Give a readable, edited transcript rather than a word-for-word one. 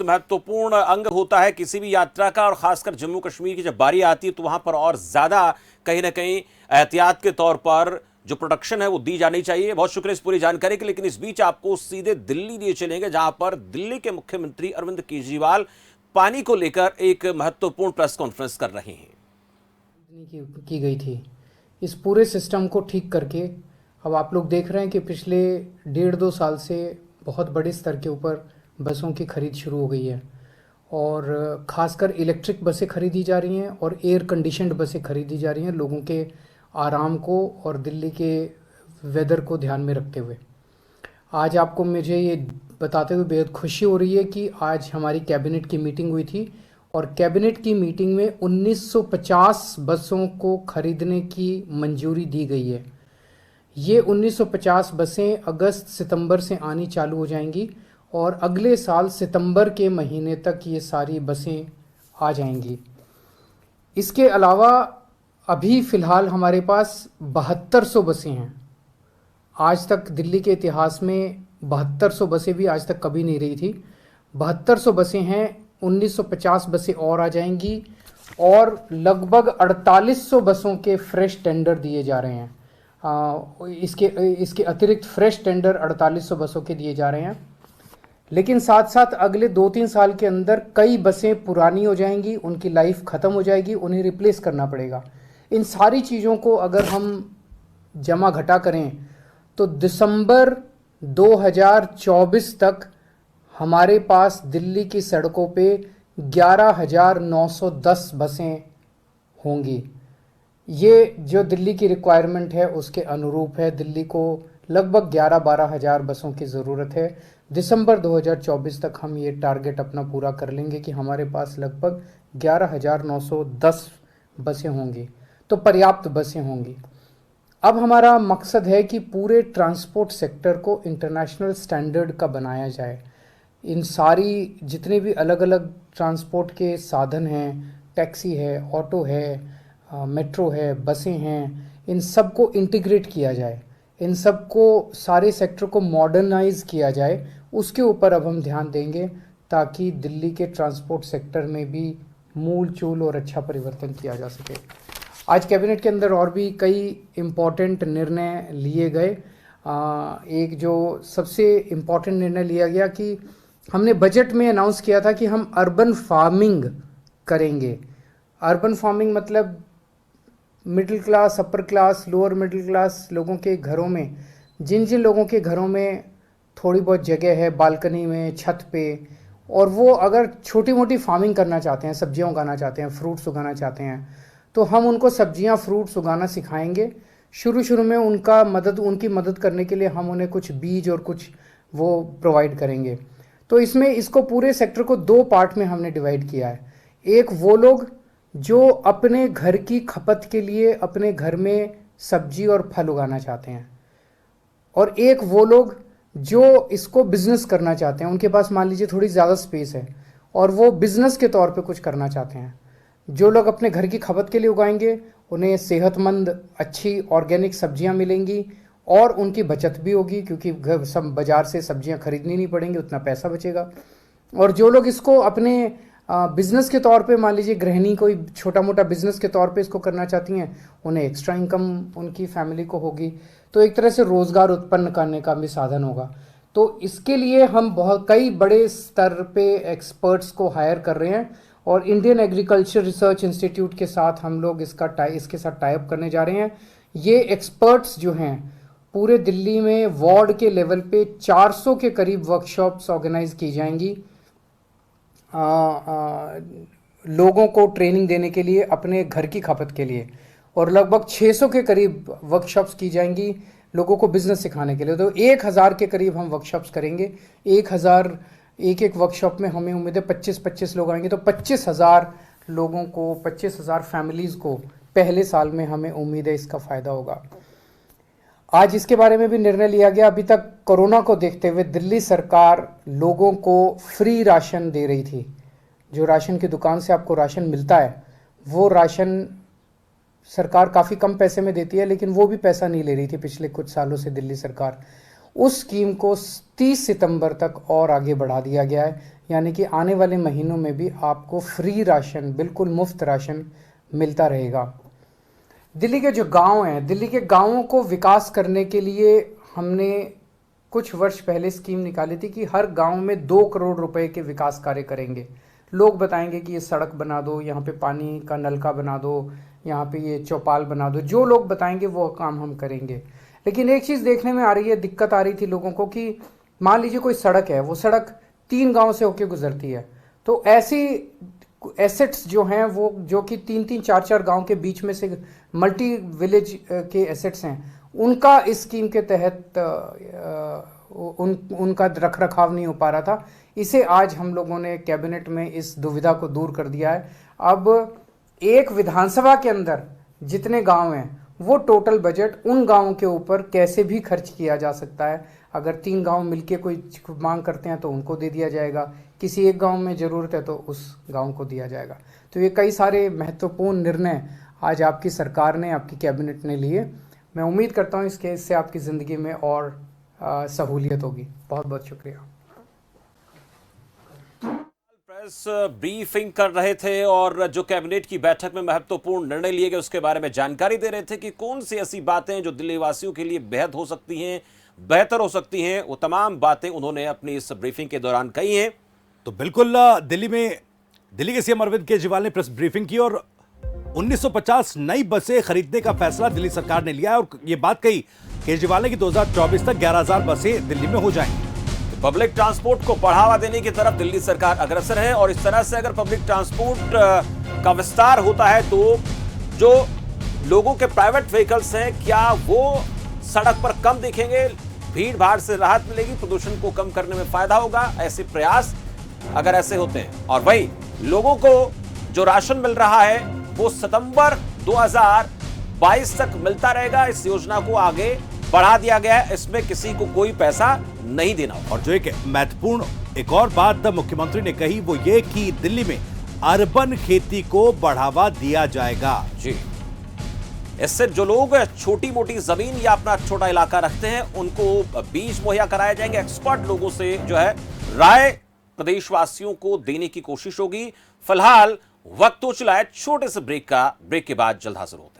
महत्वपूर्ण अंग होता है किसी भी यात्रा का, और खासकर जम्मू कश्मीर की जब बारी आती है तो वहां पर और ज्यादा कहीं ना कहीं एहतियात के तौर पर जो प्रोटेक्शन है वो दी जानी चाहिए। बहुत शुक्रिया इस पूरी जानकारी के। लेकिन इस बीच आपको सीधे दिल्ली लिए चलेंगे, जहां पर दिल्ली के मुख्यमंत्री अरविंद केजरीवाल पानी को लेकर एक महत्वपूर्ण प्रेस कॉन्फ्रेंस कर रहे हैं। की गई थी इस पूरे सिस्टम को ठीक करके अब आप लोग देख रहे हैं कि पिछले 1.5-2 साल से बहुत बड़े स्तर के ऊपर बसों की खरीद शुरू हो गई है, और ख़ासकर इलेक्ट्रिक बसें खरीदी जा रही हैं और एयर कंडीशनड बसें खरीदी जा रही हैं लोगों के आराम को और दिल्ली के वेदर को ध्यान में रखते हुए। आज आपको मुझे ये बताते हुए बेहद खुशी हो रही है कि आज हमारी कैबिनेट की मीटिंग हुई थी और कैबिनेट की मीटिंग में 1950 बसों को खरीदने की मंजूरी दी गई है। ये 1950 बसें अगस्त सितंबर से आनी चालू हो जाएंगी और अगले साल सितंबर के महीने तक ये सारी बसें आ जाएंगी। इसके अलावा अभी फ़िलहाल हमारे पास 7200 बसें हैं। आज तक दिल्ली के इतिहास में 7200 बसें भी आज तक कभी नहीं रही थी। 7200 बसें हैं, 1950 बसें और आ जाएंगी और लगभग 4800 बसों के फ्रेश टेंडर दिए जा रहे हैं। इसके अतिरिक्त फ्रेश टेंडर 4800 बसों के दिए जा रहे हैं। लेकिन साथ साथ अगले 2-3 साल के अंदर कई बसें पुरानी हो जाएंगी, उनकी लाइफ ख़त्म हो जाएगी, उन्हें रिप्लेस करना पड़ेगा। इन सारी चीज़ों को अगर हम जमा घटा करें तो दिसंबर 2024 तक हमारे पास दिल्ली की सड़कों पे 11,910 बसें होंगी। ये जो दिल्ली की रिक्वायरमेंट है उसके अनुरूप है। दिल्ली को लगभग 11-12 हज़ार बसों की ज़रूरत है। दिसंबर 2024 तक हम ये टारगेट अपना पूरा कर लेंगे कि हमारे पास लगभग 11,910 बसें होंगी, तो पर्याप्त बसें होंगी। अब हमारा मकसद है कि पूरे ट्रांसपोर्ट सेक्टर को इंटरनेशनल स्टैंडर्ड का बनाया जाए। इन सारी जितने भी अलग अलग ट्रांसपोर्ट के साधन हैं, टैक्सी है, ऑटो है, मेट्रो है, बसें हैं, इन सब को इंटीग्रेट किया जाए, इन सब को सारे सेक्टर को मॉडर्नाइज किया जाए। उसके ऊपर अब हम ध्यान देंगे ताकि दिल्ली के ट्रांसपोर्ट सेक्टर में भी मूल चूल और अच्छा परिवर्तन किया जा सके। आज कैबिनेट के अंदर और भी कई इम्पॉर्टेंट निर्णय लिए गए। एक जो सबसे इम्पॉर्टेंट निर्णय लिया गया कि हमने बजट में अनाउंस किया था कि हम अर्बन फार्मिंग करेंगे। अर्बन फार्मिंग मतलब middle class, upper class, lower middle class लोगों के घरों में, जिन जिन लोगों के घरों में थोड़ी बहुत जगह है बालकनी में, छत पे, और वो अगर छोटी मोटी फार्मिंग करना चाहते हैं, सब्जियां उगाना चाहते हैं, फ्रूट्स उगाना चाहते हैं, तो हम उनको सब्जियां फ्रूट्स उगाना सिखाएंगे। शुरू में उनकी मदद करने के लिए हम उन्हें कुछ बीज और कुछ वो प्रोवाइड करेंगे। तो इसमें इसको पूरे सेक्टर को 2 पार्ट में हमने डिवाइड किया है। एक वो लोग जो अपने घर की खपत के लिए अपने घर में सब्जी और फल उगाना चाहते हैं, और एक वो लोग जो इसको बिजनेस करना चाहते हैं। उनके पास मान लीजिए थोड़ी ज़्यादा स्पेस है और वो बिजनेस के तौर पे कुछ करना चाहते हैं। जो लोग अपने घर की खपत के लिए उगाएंगे उन्हें सेहतमंद अच्छी ऑर्गेनिक सब्जियां मिलेंगी और उनकी बचत भी होगी, क्योंकि सब बाज़ार से सब्जियां खरीदनी नहीं पड़ेंगी, उतना पैसा बचेगा। और जो लोग इसको अपने बिज़नेस के तौर पे, मान लीजिए गृहिणी कोई छोटा मोटा बिज़नेस के तौर पे इसको करना चाहती हैं, उन्हें एक्स्ट्रा इनकम उनकी फैमिली को होगी, तो एक तरह से रोज़गार उत्पन्न करने का भी साधन होगा। तो इसके लिए हम कई बड़े स्तर पे एक्सपर्ट्स को हायर कर रहे हैं और इंडियन एग्रीकल्चर रिसर्च इंस्टीट्यूट के साथ हम लोग इसके साथ टाई अप करने जा रहे हैं। ये एक्सपर्ट्स जो हैं पूरे दिल्ली में वार्ड के लेवल पे 400 के करीब वर्कशॉप्स ऑर्गेनाइज की जाएंगी लोगों को ट्रेनिंग देने के लिए अपने घर की खपत के लिए, और लगभग 600 के करीब वर्कशॉप्स की जाएंगी लोगों को बिजनेस सिखाने के लिए। तो 1000 के करीब हम वर्कशॉप्स करेंगे। 1000 एक वर्कशॉप में हमें उम्मीद है 25-25 लोग आएंगे, तो 25,000 लोगों को, 25,000 फैमिलीज़ को पहले साल में हमें उम्मीद है इसका फ़ायदा होगा। आज इसके बारे में भी निर्णय लिया गया। अभी तक कोरोना को देखते हुए दिल्ली सरकार लोगों को फ्री राशन दे रही थी। जो राशन की दुकान से आपको राशन मिलता है वो राशन सरकार काफ़ी कम पैसे में देती है, लेकिन वो भी पैसा नहीं ले रही थी पिछले कुछ सालों से दिल्ली सरकार। उस स्कीम को 30 सितंबर तक और आगे बढ़ा दिया गया है, यानी कि आने वाले महीनों में भी आपको फ्री राशन, बिल्कुल मुफ्त राशन मिलता रहेगा। दिल्ली के जो गांव हैं, दिल्ली के गांवों को विकास करने के लिए हमने कुछ वर्ष पहले स्कीम निकाली थी कि हर गांव में 2 करोड़ रुपए के विकास कार्य करेंगे। लोग बताएंगे कि ये सड़क बना दो, यहाँ पे पानी का नलका बना दो, यहाँ पे ये चौपाल बना दो, जो लोग बताएंगे वो काम हम करेंगे। लेकिन एक चीज़ देखने में आ रही है, दिक्कत आ रही थी लोगों को कि मान लीजिए कोई सड़क है, वो सड़क 3 गांव से होके गुजरती है, तो ऐसी एसेट्स जो हैं वो जो कि 3-3, 4-4 गांव के बीच में से मल्टी विलेज के एसेट्स हैं, उनका इस स्कीम के तहत उनका रख रखाव नहीं हो पा रहा था। इसे आज हम लोगों ने कैबिनेट में इस दुविधा को दूर कर दिया है। अब एक विधानसभा के अंदर जितने गांव हैं वो टोटल बजट उन गांवों के ऊपर कैसे भी खर्च किया जा सकता है। अगर 3 गांव मिलके कोई मांग करते हैं तो उनको दे दिया जाएगा, किसी एक गांव में ज़रूरत है तो उस गांव को दिया जाएगा। तो ये कई सारे महत्वपूर्ण निर्णय आज आपकी सरकार ने, आपकी कैबिनेट ने लिए। मैं उम्मीद करता हूँ इससे आपकी ज़िंदगी में और सहूलियत होगी। बहुत बहुत शुक्रिया। प्रेस ब्रीफिंग कर रहे थे और जो कैबिनेट की बैठक में महत्वपूर्ण निर्णय लिए गए उसके बारे में जानकारी दे रहे थे कि कौन सी ऐसी बातें जो दिल्ली वासियों के लिए बेहद हो सकती हैं, बेहतर हो सकती हैं, वो तमाम बातें उन्होंने अपनी इस ब्रीफिंग के दौरान कही हैं। तो बिल्कुल दिल्ली के सीएम अरविंद केजरीवाल ने प्रेस ब्रीफिंग की और 1950 नई बसें खरीदने का फैसला दिल्ली सरकार ने लिया है और ये बात कही केजरीवाल ने कि 2024 तक 11,000 बसें दिल्ली में हो जाएंगी। पब्लिक ट्रांसपोर्ट को बढ़ावा देने की तरफ दिल्ली सरकार अग्रसर है और इस तरह से अगर पब्लिक ट्रांसपोर्ट का विस्तार होता है तो जो लोगों के प्राइवेट व्हीकल्स हैं क्या वो सड़क पर कम दिखेंगे, भीड़ भाड़ से राहत मिलेगी, प्रदूषण को कम करने में फायदा होगा। ऐसे प्रयास अगर ऐसे होते हैं और वही लोगों को जो राशन मिल रहा है वो सितंबर 2022 तक मिलता रहेगा। इस योजना को आगे बढ़ा दिया गया है, इसमें किसी को कोई पैसा नहीं देना। और जो एक महत्वपूर्ण एक और बात मुख्यमंत्री ने कही वो ये कि दिल्ली में अर्बन खेती को बढ़ावा दिया जाएगा। जी, इससे जो लोग छोटी मोटी जमीन या अपना छोटा इलाका रखते हैं उनको बीज मुहैया कराए जाएंगे। एक्सपर्ट लोगों से जो है राय प्रदेशवासियों को देने की कोशिश होगी। फिलहाल वक्त हो चला है छोटे से ब्रेक का। ब्रेक के बाद जल्द हाजिर होते हैं।